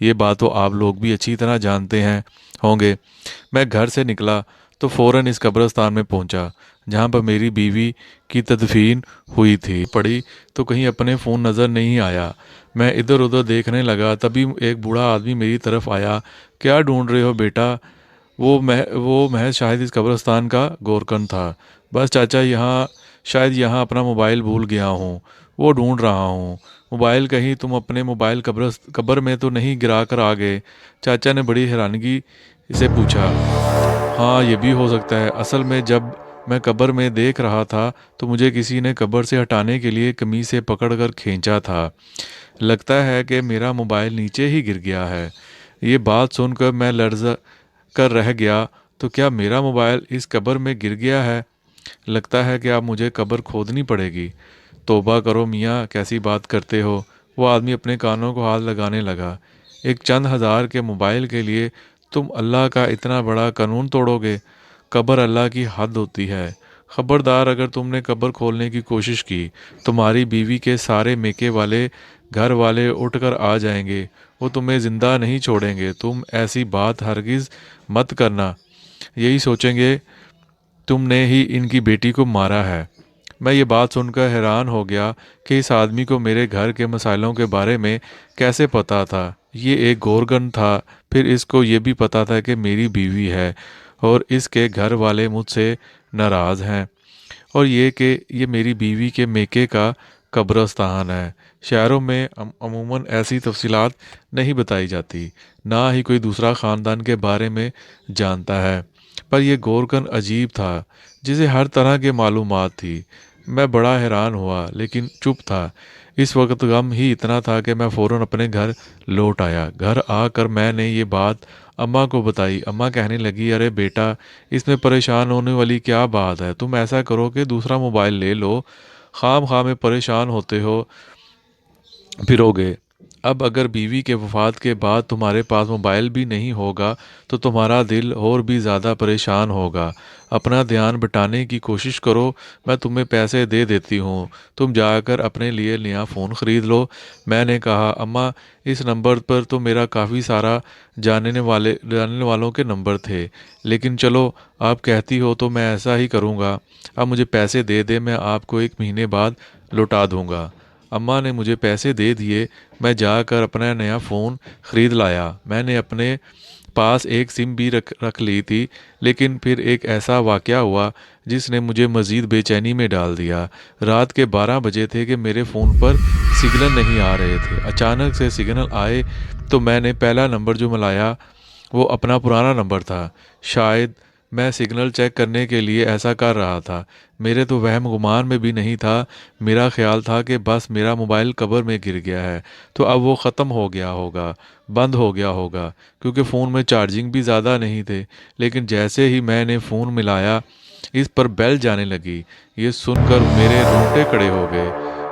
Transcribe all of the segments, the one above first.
یہ بات تو آپ لوگ بھی اچھی طرح جانتے ہیں ہوں گے۔ میں گھر سے نکلا تو فوراً اس قبرستان میں پہنچا جہاں پر میری بیوی کی تدفین ہوئی تھی۔ پڑی تو کہیں اپنے فون نظر نہیں آیا۔ میں ادھر ادھر دیکھنے لگا، تبھی ایک بوڑھا آدمی میری طرف آیا۔ کیا ڈھونڈ رہے ہو بیٹا؟ وہ محض شاید اس قبرستان کا گورکن تھا۔ بس چاچا شاید یہاں اپنا موبائل بھول گیا ہوں، وہ ڈھونڈ رہا ہوں۔ موبائل کہیں تم اپنے موبائل قبر میں تو نہیں گرا کر آ گئے؟ چاچا نے بڑی حیرانگی سے پوچھا۔ ہاں یہ بھی ہو سکتا ہے، اصل میں جب میں قبر میں دیکھ رہا تھا تو مجھے کسی نے قبر سے ہٹانے کے لیے قمیص سے پکڑ کر کھینچا تھا، لگتا ہے کہ میرا موبائل نیچے ہی گر گیا ہے۔ یہ بات سن کر میں لرز کر رہ گیا، تو کیا میرا موبائل اس قبر میں گر گیا ہے؟ لگتا ہے کہ اب مجھے قبر کھودنی پڑے گی۔ توبہ کرو میاں، کیسی بات کرتے ہو؟ وہ آدمی اپنے کانوں کو ہاتھ لگانے لگا۔ ایک چند ہزار کے موبائل کے لیے تم اللہ کا اتنا بڑا قانون توڑو گے؟ قبر اللہ کی حد ہوتی ہے۔ خبردار، اگر تم نے قبر کھولنے کی کوشش کی، تمہاری بیوی کے سارے میکے والے گھر والے اٹھ کر آ جائیں گے، وہ تمہیں زندہ نہیں چھوڑیں گے۔ تم ایسی بات ہرگز مت کرنا، یہی سوچیں گے تم نے ہی ان کی بیٹی کو مارا ہے۔ میں یہ بات سن کر حیران ہو گیا کہ اس آدمی کو میرے گھر کے مسائلوں کے بارے میں کیسے پتا تھا۔ یہ ایک گورگن تھا، پھر اس کو یہ بھی پتا تھا کہ میری بیوی ہے اور اس کے گھر والے مجھ سے ناراض ہیں، اور یہ کہ یہ میری بیوی کے میکے کا قبرستان ہے۔ شہروں میں عموماً ایسی تفصیلات نہیں بتائی جاتی، نہ ہی کوئی دوسرا خاندان کے بارے میں جانتا ہے، پر یہ گورکن عجیب تھا جسے ہر طرح کی معلومات تھی۔ میں بڑا حیران ہوا لیکن چپ تھا۔ اس وقت غم ہی اتنا تھا کہ میں فوراً اپنے گھر لوٹ آیا۔ گھر آ کر میں نے یہ بات اماں کو بتائی۔ اماں کہنے لگی، ارے بیٹا، اس میں پریشان ہونے والی کیا بات ہے؟ تم ایسا کرو کہ دوسرا موبائل لے لو، خام خواہ میں پریشان ہوتے ہو پھرو گے۔ اب اگر بیوی کے وفات کے بعد تمہارے پاس موبائل بھی نہیں ہوگا تو تمہارا دل اور بھی زیادہ پریشان ہوگا۔ اپنا دھیان بٹانے کی کوشش کرو، میں تمہیں پیسے دے دیتی ہوں، تم جا کر اپنے لیے نیا فون خرید لو۔ میں نے کہا، اماں اس نمبر پر تو میرا کافی سارا جاننے والوں کے نمبر تھے، لیکن چلو آپ کہتی ہو تو میں ایسا ہی کروں گا۔ اب مجھے پیسے دے دے، میں آپ کو 1 مہینے بعد لوٹا دوں گا۔ اماں نے مجھے پیسے دے دیے، میں جا کر اپنا نیا فون خرید لایا۔ میں نے اپنے پاس ایک سم بھی رکھ لی تھی، لیکن پھر ایک ایسا واقعہ ہوا جس نے مجھے مزید بے چینی میں ڈال دیا۔ رات کے 12 بجے تھے کہ میرے فون پر سگنل نہیں آ رہے تھے۔ اچانک سے سگنل آئے تو میں نے پہلا نمبر جو ملایا وہ اپنا پرانا نمبر تھا۔ شاید میں سگنل چیک کرنے کے لیے ایسا کر رہا تھا، میرے تو وہم گمان میں بھی نہیں تھا۔ میرا خیال تھا کہ بس میرا موبائل قبر میں گر گیا ہے تو اب وہ ختم ہو گیا ہوگا، بند ہو گیا ہوگا، کیونکہ فون میں چارجنگ بھی زیادہ نہیں تھے۔ لیکن جیسے ہی میں نے فون ملایا اس پر بیل جانے لگی۔ یہ سن کر میرے رونگٹے کھڑے ہو گئے۔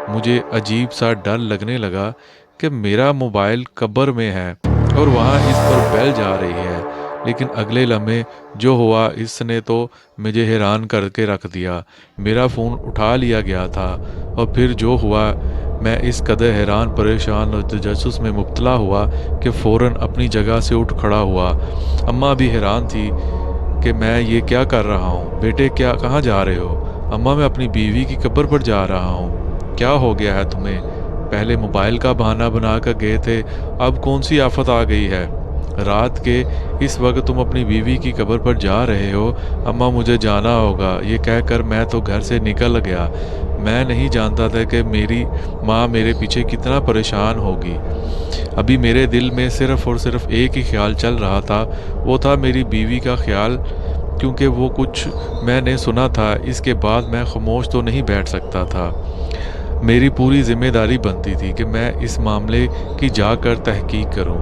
مجھے عجیب سا ڈر لگنے لگا کہ میرا موبائل قبر میں ہے اور وہاں اس پر بیل جا رہی ہے، لیکن اگلے لمحے جو ہوا اس نے تو مجھے حیران کر کے رکھ دیا۔ میرا فون اٹھا لیا گیا تھا اور پھر جو ہوا، میں اس قدر حیران، پریشان اور تجسس میں مبتلا ہوا کہ فوراً اپنی جگہ سے اٹھ کھڑا ہوا۔ اماں بھی حیران تھی کہ میں یہ کیا کر رہا ہوں۔ بیٹے کہاں جا رہے ہو؟ اماں میں اپنی بیوی کی قبر پر جا رہا ہوں۔ کیا ہو گیا ہے تمہیں؟ پہلے موبائل کا بہانہ بنا کر گئے تھے، اب کون سی آفت آ گئی ہے؟ رات کے اس وقت تم اپنی بیوی کی قبر پر جا رہے ہو؟ اماں مجھے جانا ہوگا، یہ کہہ کر میں تو گھر سے نکل گیا۔ میں نہیں جانتا تھا کہ میری ماں میرے پیچھے کتنا پریشان ہوگی۔ ابھی میرے دل میں صرف اور صرف ایک ہی خیال چل رہا تھا، وہ تھا میری بیوی کا خیال، کیونکہ وہ کچھ میں نے سنا تھا۔ اس کے بعد میں خاموش تو نہیں بیٹھ سکتا تھا، میری پوری ذمہ داری بنتی تھی کہ میں اس معاملے کی جا کر تحقیق کروں۔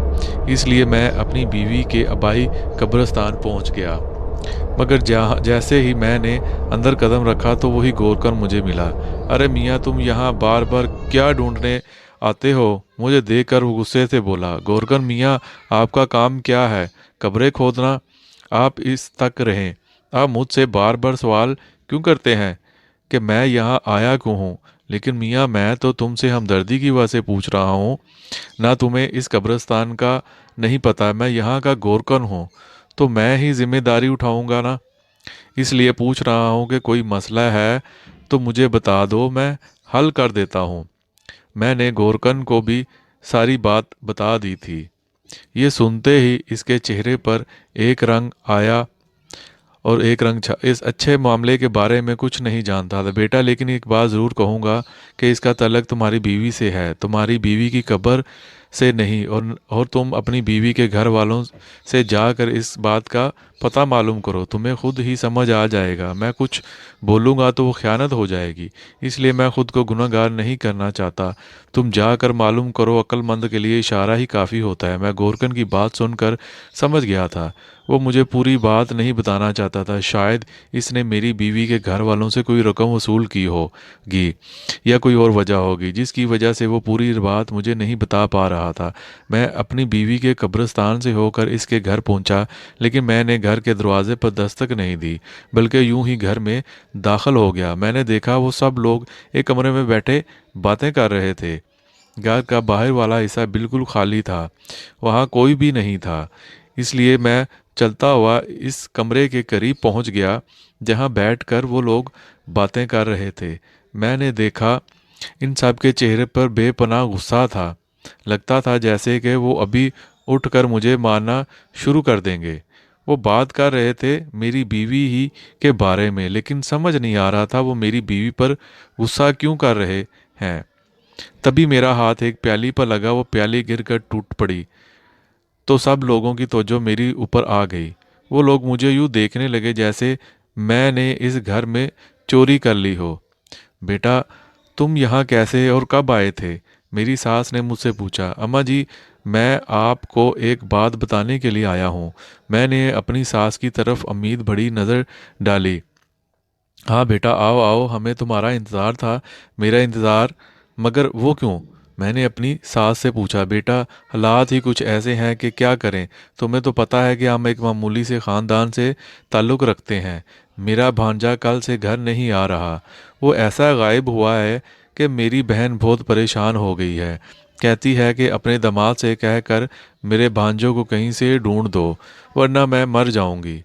اس لیے میں اپنی بیوی کے آبائی قبرستان پہنچ گیا، مگر جیسے ہی میں نے اندر قدم رکھا تو وہی گورکن مجھے ملا۔ ارے میاں، تم یہاں بار بار کیا ڈھونڈنے آتے ہو؟ مجھے دیکھ کر وہ غصے سے بولا۔ گورکن میاں، آپ کا کام کیا ہے؟ قبریں کھودنا؟ آپ اس تک رہیں۔ آپ مجھ سے بار بار سوال کیوں کرتے ہیں کہ میں یہاں آیا کیوں ہوں؟ لیکن میاں میں تو تم سے ہمدردی کی وجہ سے پوچھ رہا ہوں، نہ تمہیں اس قبرستان کا نہیں پتہ، میں یہاں کا گورکن ہوں، تو میں ہی ذمہ داری اٹھاؤں گا نا، اس لیے پوچھ رہا ہوں کہ کوئی مسئلہ ہے تو مجھے بتا دو، میں حل کر دیتا ہوں۔ میں نے گورکن کو بھی ساری بات بتا دی تھی۔ یہ سنتے ہی اس کے چہرے پر ایک رنگ آیا اور ایک رنگ اس اچھے معاملے کے بارے میں کچھ نہیں جانتا تھا بیٹا، لیکن ایک بات ضرور کہوں گا کہ اس کا تعلق تمہاری بیوی سے ہے، تمہاری بیوی کی قبر سے نہیں، اور تم اپنی بیوی کے گھر والوں سے جا کر اس بات کا پتہ معلوم کرو، تمہیں خود ہی سمجھ آ جائے گا۔ میں کچھ بولوں گا تو وہ خیانت ہو جائے گی، اس لیے میں خود کو گناہ گار نہیں کرنا چاہتا۔ تم جا کر معلوم کرو، عقل مند کے لیے اشارہ ہی کافی ہوتا ہے۔ میں گورکن کی بات سن کر سمجھ گیا تھا وہ مجھے پوری بات نہیں بتانا چاہتا تھا، شاید اس نے میری بیوی کے گھر والوں سے کوئی رقم وصول کی ہوگی یا کوئی اور وجہ ہوگی جس کی وجہ سے وہ پوری بات مجھے نہیں بتا پا رہا تھا۔ میں اپنی بیوی کے قبرستان سے ہو کر اس کے گھر پہنچا، لیکن میں نے گھر کے دروازے پر دستک نہیں دی، بلکہ یوں ہی گھر میں داخل ہو گیا۔ میں نے دیکھا وہ سب لوگ ایک کمرے میں بیٹھے باتیں کر رہے تھے۔ گھر کا باہر والا حصہ بالکل خالی تھا، وہاں کوئی بھی نہیں تھا، اس لیے میں چلتا ہوا اس کمرے کے قریب پہنچ گیا جہاں بیٹھ کر وہ لوگ باتیں کر رہے تھے۔ میں نے دیکھا ان سب کے چہرے پر بے پناہ غصہ تھا، لگتا تھا جیسے کہ وہ ابھی اٹھ کر مجھے مارنا شروع کر دیں گے۔ وہ بات کر رہے تھے میری بیوی ہی کے بارے میں، لیکن سمجھ نہیں آ رہا تھا وہ میری بیوی پر غصہ کیوں کر رہے ہیں۔ تبھی میرا ہاتھ ایک پیالی پر لگا، وہ پیالی گر کر ٹوٹ پڑی تو سب لوگوں کی توجہ میری اوپر آ گئی۔ وہ لوگ مجھے یوں دیکھنے لگے جیسے میں نے اس گھر میں چوری کر لی ہو۔ بیٹا تم یہاں کیسے اور کب آئے تھے؟ میری ساس نے مجھ سے پوچھا۔ اماں جی میں آپ کو ایک بات بتانے کے لیے آیا ہوں۔ میں نے اپنی ساس کی طرف امید بھری نظر ڈالی۔ ہاں بیٹا آؤ آؤ، ہمیں تمہارا انتظار تھا۔ میرا انتظار؟ مگر وہ کیوں؟ میں نے اپنی ساس سے پوچھا۔ بیٹا حالات ہی کچھ ایسے ہیں کہ کیا کریں، تمہیں تو پتہ ہے کہ ہم ایک معمولی سے خاندان سے تعلق رکھتے ہیں۔ میرا بھانجا کل سے گھر نہیں آ رہا، وہ ایسا غائب ہوا ہے کہ میری بہن بہت پریشان ہو گئی ہے، کہتی ہے کہ اپنے داماد سے کہہ کر میرے بھانجوں کو کہیں سے ڈھونڈ دو ورنہ میں مر جاؤں گی۔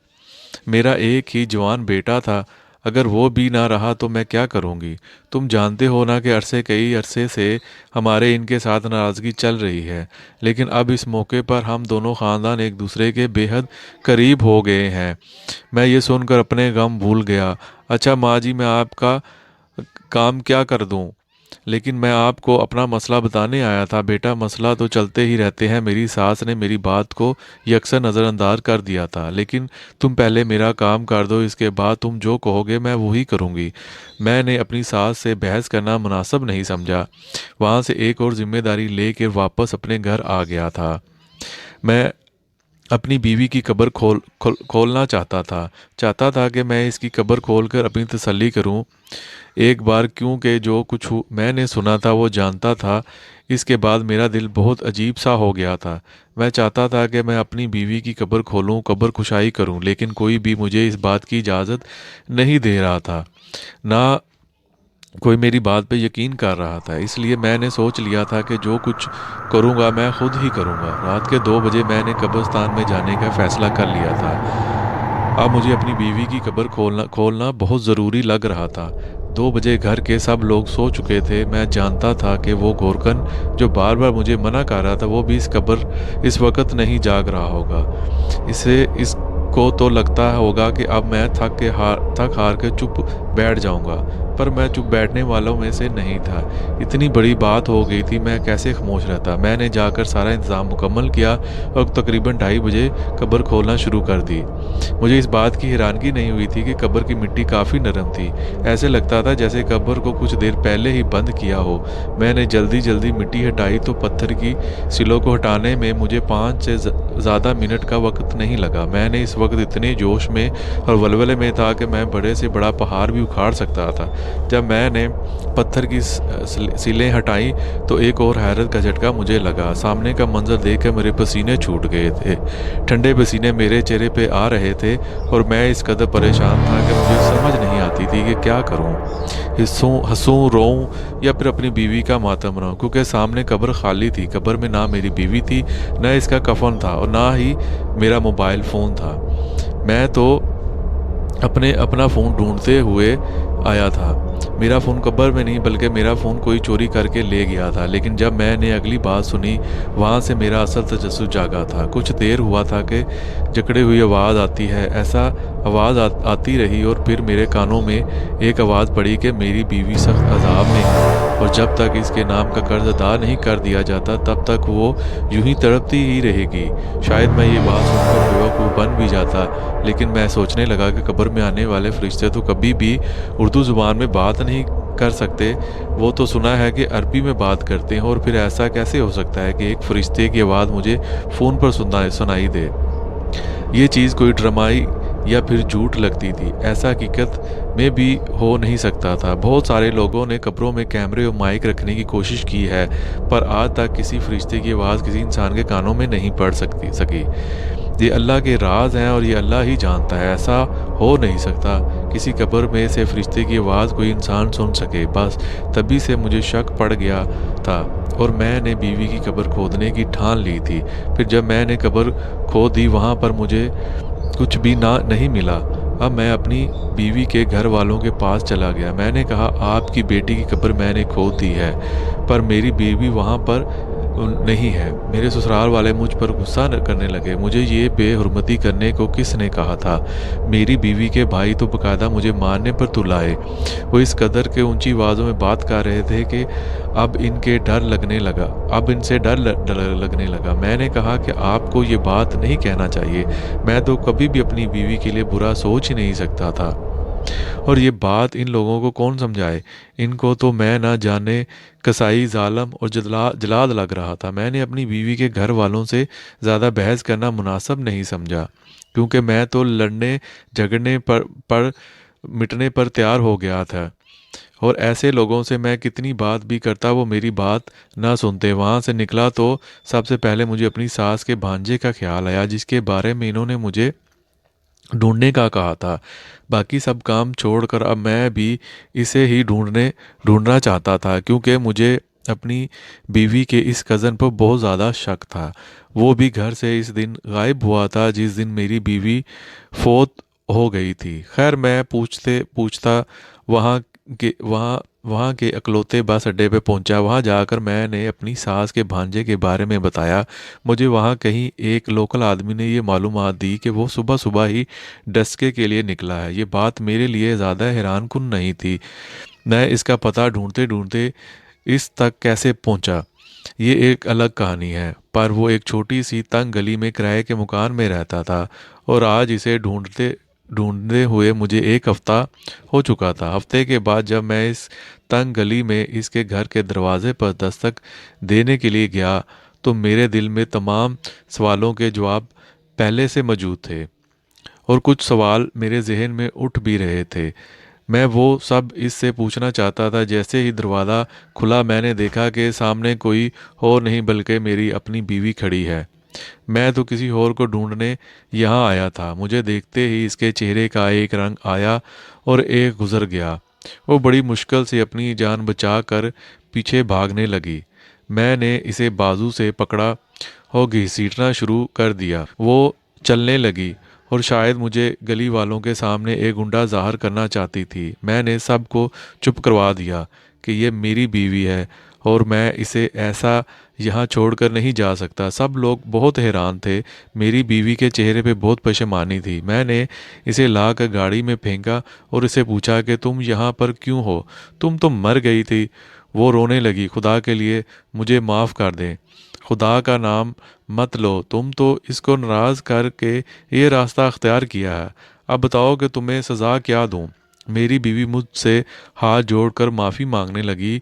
میرا ایک ہی جوان بیٹا تھا، اگر وہ بھی نہ رہا تو میں کیا کروں گی؟ تم جانتے ہو نا کہ کئی عرصے سے ہمارے ان کے ساتھ ناراضگی چل رہی ہے، لیکن اب اس موقع پر ہم دونوں خاندان ایک دوسرے کے بے حد قریب ہو گئے ہیں۔ میں یہ سن کر اپنے غم بھول گیا۔ اچھا ماں جی میں آپ کا کام کیا کر دوں؟ لیکن میں آپ کو اپنا مسئلہ بتانے آیا تھا۔ بیٹا مسئلہ تو چلتے ہی رہتے ہیں، میری ساس نے میری بات کو یکسر نظر انداز کر دیا تھا، لیکن تم پہلے میرا کام کر دو، اس کے بعد تم جو کہو گے میں وہی کروں گی۔ میں نے اپنی ساس سے بحث کرنا مناسب نہیں سمجھا، وہاں سے ایک اور ذمہ داری لے کے واپس اپنے گھر آ گیا تھا۔ میں اپنی بیوی کی قبر کھولنا چاہتا تھا کہ میں اس کی قبر کھول کر اپنی تسلی کروں ایک بار، کیونکہ جو کچھ میں نے سنا تھا وہ جانتا تھا۔ اس کے بعد میرا دل بہت عجیب سا ہو گیا تھا۔ میں چاہتا تھا کہ میں اپنی بیوی کی قبر کھولوں، قبر کشائی کروں، لیکن کوئی بھی مجھے اس بات کی اجازت نہیں دے رہا تھا، نہ کوئی میری بات پہ یقین کر رہا تھا۔ اس لیے میں نے سوچ لیا تھا کہ جو کچھ کروں گا میں خود ہی کروں گا۔ رات کے 2 بجے میں نے قبرستان میں جانے کا فیصلہ کر لیا تھا۔ اب مجھے اپنی بیوی کی قبر کھولنا بہت ضروری لگ رہا تھا۔ 2 بجے گھر کے سب لوگ سو چکے تھے۔ میں جانتا تھا کہ وہ گورکن جو بار بار مجھے منع کر رہا تھا وہ بھی اس وقت نہیں جاگ رہا ہوگا۔ اس کو تو لگتا ہوگا کہ اب میں تھک ہار کے چپ بیٹھ جاؤں گا، پر میں چپ بیٹھنے والوں میں سے نہیں تھا۔ اتنی بڑی بات ہو گئی تھی، میں کیسے خاموش رہتا؟ میں نے جا کر سارا انتظام مکمل کیا اور تقریباً 2:30 بجے قبر کھولنا شروع کر دی۔ مجھے اس بات کی حیرانگی نہیں ہوئی تھی کہ قبر کی مٹی کافی نرم تھی، ایسے لگتا تھا جیسے قبر کو کچھ دیر پہلے ہی بند کیا ہو۔ میں نے جلدی مٹی ہٹائی تو پتھر کی سلوں کو ہٹانے میں مجھے 5 سے زیادہ منٹ کا وقت نہیں لگا۔ میں نے اس وقت اتنے جوش میں اور ولولے میں تھا کہ میں بڑے سے بڑا پہاڑ بھی اکھاڑ سکتا تھا۔ جب میں نے پتھر کی سیلیں ہٹائیں تو ایک اور حیرت کا جھٹکا مجھے لگا۔ سامنے کا منظر دیکھ کر میرے پسینے چھوٹ گئے تھے، ٹھنڈے پسینے میرے چہرے پہ آ رہے تھے، اور میں اس قدر پریشان تھا کہ مجھے سمجھ نہیں آتی تھی کہ کیا کروں، ہنسوں، روؤں یا پھر اپنی بیوی کا ماتم رہوں، کیونکہ سامنے قبر خالی تھی۔ قبر میں نہ میری بیوی تھی، نہ اس کا کفن تھا، اور نہ ہی میرا موبائل فون تھا۔ میں تو اپنا فون ڈھونڈتے ہوئے آیا تھا۔ میرا فون قبر میں نہیں بلکہ میرا فون کوئی چوری کر کے لے گیا تھا۔ لیکن جب میں نے اگلی بات سنی، وہاں سے میرا اصل تجسس جاگا تھا۔ کچھ دیر ہوا تھا کہ جکڑی ہوئی آواز آتی ہے، ایسا آواز آتی رہی، اور پھر میرے کانوں میں ایک آواز پڑی کہ میری بیوی سخت عذاب میں ہے، اور جب تک اس کے نام کا قرض ادا نہیں کر دیا جاتا تب تک وہ یوں ہی تڑپتی ہی رہے گی۔ شاید میں یہ بات سن کر بیوقوف بن بھی جاتا، لیکن میں سوچنے لگا کہ قبر میں آنے والے فرشتے تو کبھی بھی اردو زبان میں بات نہیں کر سکتے، وہ تو سنا ہے کہ عربی میں بات کرتے ہیں، اور پھر ایسا کیسے ہو سکتا ہے کہ ایک فرشتے کی آواز مجھے فون پر سنائی دے؟ یہ چیز کوئی ڈرامائی یا پھر جھوٹ لگتی تھی، ایسا حقیقت میں بھی ہو نہیں سکتا تھا۔ بہت سارے لوگوں نے قبروں میں کیمرے اور مائک رکھنے کی کوشش کی ہے، پر آج تک کسی فرشتے کی آواز کسی انسان کے کانوں میں نہیں پڑ سکی۔ یہ اللہ کے راز ہیں اور یہ اللہ ہی جانتا ہے، ایسا ہو نہیں سکتا کسی قبر میں سے فرشتے کی آواز کوئی انسان سن سکے۔ بس تبھی سے مجھے شک پڑ گیا تھا، اور میں نے بیوی کی قبر کھودنے کی ٹھان لی تھی۔ پھر جب میں نے قبر کھود دی، وہاں پر مجھے کچھ بھی نہیں ملا۔ اب میں اپنی بیوی کے گھر والوں کے پاس چلا گیا۔ میں نے کہا، آپ کی بیٹی کی قبر میں نے کھود دی ہے، پر میری بیوی وہاں پر نہیں ہے۔ میرے سسرال والے مجھ پر غصہ کرنے لگے۔ مجھے یہ بے حرمتی کرنے کو کس نے کہا تھا؟ میری بیوی کے بھائی تو باقاعدہ مجھے مارنے پر تل آئے۔ وہ اس قدر کے اونچی آوازوں میں بات کر رہے تھے کہ اب ان سے ڈر لگنے لگا۔ میں نے کہا کہ آپ کو یہ بات نہیں کہنا چاہیے، میں تو کبھی بھی اپنی بیوی کے لیے برا سوچ ہی نہیں سکتا تھا، اور یہ بات ان لوگوں کو کون سمجھائے؟ ان کو تو میں نہ جانے کسائی، ظالم اور جلاد لگ رہا تھا۔ میں نے اپنی بیوی کے گھر والوں سے زیادہ بحث کرنا مناسب نہیں سمجھا، کیونکہ میں تو لڑنے جھگڑنے پر مٹنے پر تیار ہو گیا تھا، اور ایسے لوگوں سے میں کتنی بات بھی کرتا وہ میری بات نہ سنتے۔ وہاں سے نکلا تو سب سے پہلے مجھے اپنی ساس کے بھانجے کا خیال آیا، جس کے بارے میں انہوں نے مجھے ڈھونڈنے کا کہا تھا۔ باقی سب کام چھوڑ کر اب میں بھی اسے ہی ڈھونڈنا چاہتا تھا، کیونکہ مجھے اپنی بیوی کے اس کزن پر بہت زیادہ شک تھا۔ وہ بھی گھر سے اس دن غائب ہوا تھا جس دن میری بیوی فوت ہو گئی تھی۔ خیر، میں پوچھتا وہاں کے اکلوتے بس اڈے پہ پہنچا۔ وہاں جا کر میں نے اپنی ساس کے بھانجے کے بارے میں بتایا۔ مجھے وہاں کہیں ایک لوکل آدمی نے یہ معلومات دی کہ وہ صبح ہی ڈسکے کے لیے نکلا ہے۔ یہ بات میرے لیے زیادہ حیران کن نہیں تھی۔ میں اس کا پتہ ڈھونڈتے اس تک کیسے پہنچا، یہ ایک الگ کہانی ہے، پر وہ ایک چھوٹی سی تنگ گلی میں کرائے کے مکان میں رہتا تھا، اور آج اسے ڈھونڈتے ہوئے مجھے ایک ہفتہ ہو چکا تھا۔ ہفتے کے بعد جب میں اس تنگ گلی میں اس کے گھر کے دروازے پر دستک دینے کے لیے گیا تو میرے دل میں تمام سوالوں کے جواب پہلے سے موجود تھے، اور کچھ سوال میرے ذہن میں اٹھ بھی رہے تھے۔ میں وہ سب اس سے پوچھنا چاہتا تھا۔ جیسے ہی دروازہ کھلا میں نے دیکھا کہ سامنے کوئی اور نہیں بلکہ میری اپنی بیوی کھڑی ہے۔ میں تو کسی اور کو ڈھونڈنے یہاں آیا تھا۔ مجھے دیکھتے ہی اس کے چہرے کا ایک رنگ آیا اور ایک گزر گیا۔ وہ بڑی مشکل سے اپنی جان بچا کر پیچھے بھاگنے لگی۔ میں نے اسے بازو سے پکڑا اور گھسیٹنا شروع کر دیا۔ وہ چلنے لگی اور شاید مجھے گلی والوں کے سامنے ایک گنڈا ظاہر کرنا چاہتی تھی۔ میں نے سب کو چپ کروا دیا کہ یہ میری بیوی ہے اور میں اسے ایسا یہاں چھوڑ کر نہیں جا سکتا۔ سب لوگ بہت حیران تھے۔ میری بیوی کے چہرے پہ بہت پشیمانی تھی۔ میں نے اسے لا کر گاڑی میں پھینکا اور اسے پوچھا کہ تم یہاں پر کیوں ہو؟ تم تو مر گئی تھی۔ وہ رونے لگی۔ خدا کے لیے مجھے معاف کر دیں، خدا کا نام مت لو، تم تو اس کو ناراض کر کے یہ راستہ اختیار کیا ہے۔ اب بتاؤ کہ تمہیں سزا کیا دوں؟ میری بیوی مجھ سے ہاتھ جوڑ کر معافی مانگنے لگی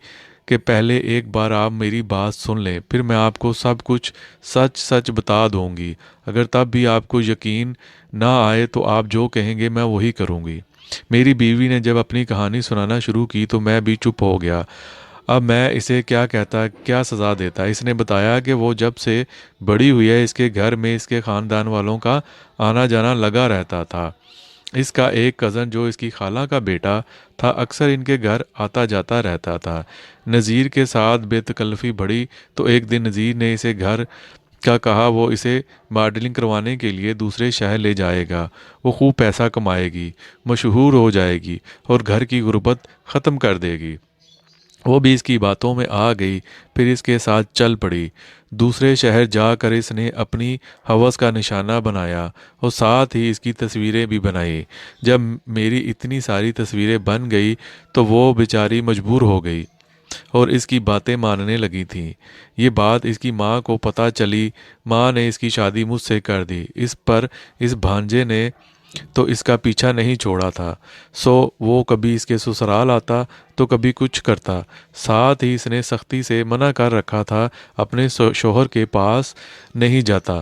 کہ پہلے ایک بار آپ میری بات سن لیں، پھر میں آپ کو سب کچھ سچ سچ بتا دوں گی۔ اگر تب بھی آپ کو یقین نہ آئے تو آپ جو کہیں گے میں وہی کروں گی۔ میری بیوی نے جب اپنی کہانی سنانا شروع کی تو میں بھی چپ ہو گیا۔ اب میں اسے کیا کہتا، کیا سزا دیتا۔ اس نے بتایا کہ وہ جب سے بڑی ہوئی ہے اس کے گھر میں اس کے خاندان والوں کا آنا جانا لگا رہتا تھا۔ اس کا ایک کزن جو اس کی خالہ کا بیٹا تھا اکثر ان کے گھر آتا جاتا رہتا تھا۔ نذیر کے ساتھ بے تکلفی بڑھی تو ایک دن نذیر نے اسے گھر کا کہا وہ اسے ماڈلنگ کروانے کے لیے دوسرے شہر لے جائے گا۔ وہ خوب پیسہ کمائے گی، مشہور ہو جائے گی اور گھر کی غربت ختم کر دے گی۔ وہ بھی اس کی باتوں میں آ گئی، پھر اس کے ساتھ چل پڑی۔ دوسرے شہر جا کر اس نے اپنی ہوس کا نشانہ بنایا اور ساتھ ہی اس کی تصویریں بھی بنائی۔ جب میری اتنی ساری تصویریں بن گئی تو وہ بیچاری مجبور ہو گئی اور اس کی باتیں ماننے لگی تھیں۔ یہ بات اس کی ماں کو پتہ چلی۔ ماں نے اس کی شادی مجھ سے کر دی۔ اس پر اس بھانجے نے تو اس کا پیچھا نہیں چھوڑا تھا، سو وہ کبھی اس کے سسرال آتا تو کبھی کچھ کرتا۔ ساتھ ہی اس نے سختی سے منع کر رکھا تھا اپنے شوہر کے پاس نہیں جاتا۔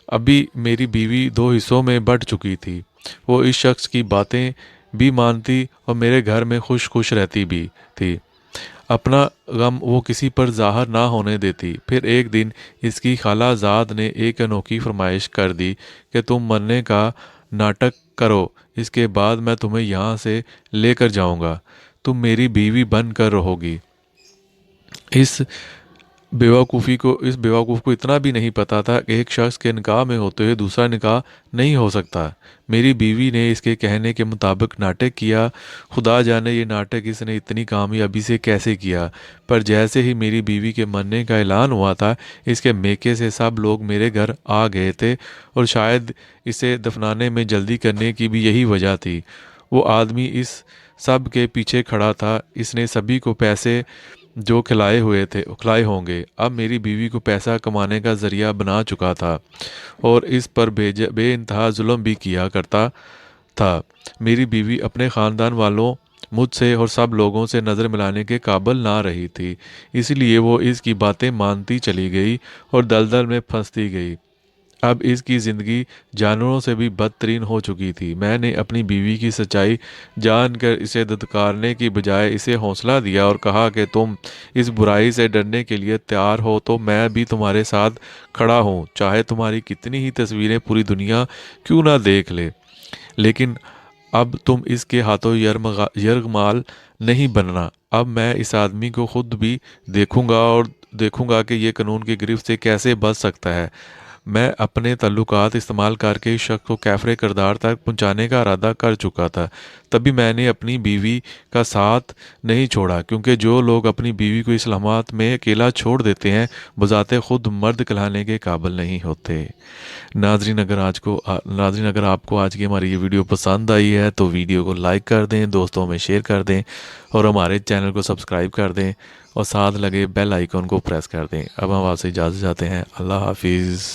ابھی میری بیوی 2 حصوں میں بٹ چکی تھی۔ وہ اس شخص کی باتیں بھی مانتی اور میرے گھر میں خوش خوش رہتی بھی تھی۔ اپنا غم وہ کسی پر ظاہر نہ ہونے دیتی۔ پھر ایک دن اس کی خالہ زاد نے ایک انوکھی فرمائش کر دی کہ تم مرنے کا ناٹک کرو، اس کے بعد میں تمہیں یہاں سے لے کر جاؤں گا، تم میری بیوی بن کر رہو گی۔ اس بیوقوف کو اتنا بھی نہیں پتا تھا کہ ایک شخص کے نکاح میں ہوتے ہوئے دوسرا نکاح نہیں ہو سکتا۔ میری بیوی نے اس کے کہنے کے مطابق ناٹک کیا۔ خدا جانے یہ ناٹک اس نے اتنی کامیابی سے کیسے کیا، پر جیسے ہی میری بیوی کے مرنے کا اعلان ہوا تھا اس کے میکے سے سب لوگ میرے گھر آ گئے تھے، اور شاید اسے دفنانے میں جلدی کرنے کی بھی یہی وجہ تھی۔ وہ آدمی اس سب کے پیچھے کھڑا تھا۔ اس نے سبھی کو پیسے جو کھلائے ہوں گے، اب میری بیوی کو پیسہ کمانے کا ذریعہ بنا چکا تھا اور اس پر بے انتہا ظلم بھی کیا کرتا تھا۔ میری بیوی اپنے خاندان والوں، مجھ سے اور سب لوگوں سے نظر ملانے کے قابل نہ رہی تھی، اس لیے وہ اس کی باتیں مانتی چلی گئی اور دلدل میں پھنستی گئی۔ اب اس کی زندگی جانوروں سے بھی بدترین ہو چکی تھی۔ میں نے اپنی بیوی کی سچائی جان کر اسے دھتکارنے کی بجائے اسے حوصلہ دیا اور کہا کہ تم اس برائی سے ڈرنے کے لیے تیار ہو تو میں بھی تمہارے ساتھ کھڑا ہوں، چاہے تمہاری کتنی ہی تصویریں پوری دنیا کیوں نہ دیکھ لے، لیکن اب تم اس کے ہاتھوں یرغمال نہیں بننا۔ اب میں اس آدمی کو خود بھی دیکھوں گا کہ یہ قانون کی گرفت سے کیسے بچ سکتا ہے۔ میں اپنے تعلقات استعمال کر کے اس شخص کو کیفر کردار تک پہنچانے کا ارادہ کر چکا تھا۔ تبھی میں نے اپنی بیوی کا ساتھ نہیں چھوڑا، کیونکہ جو لوگ اپنی بیوی کو اس لمحات میں اکیلا چھوڑ دیتے ہیں بذات خود مرد کہلانے کے قابل نہیں ہوتے۔ ناظرین اگر آپ کو آج کی ہماری یہ ویڈیو پسند آئی ہے تو ویڈیو کو لائک کر دیں، دوستوں میں شیئر کر دیں اور ہمارے چینل کو سبسکرائب کر دیں اور ساتھ لگے بیل آئیکن کو پریس کر دیں۔ اب ہم آپ سے اجازت چاہتے ہیں۔ اللہ حافظ۔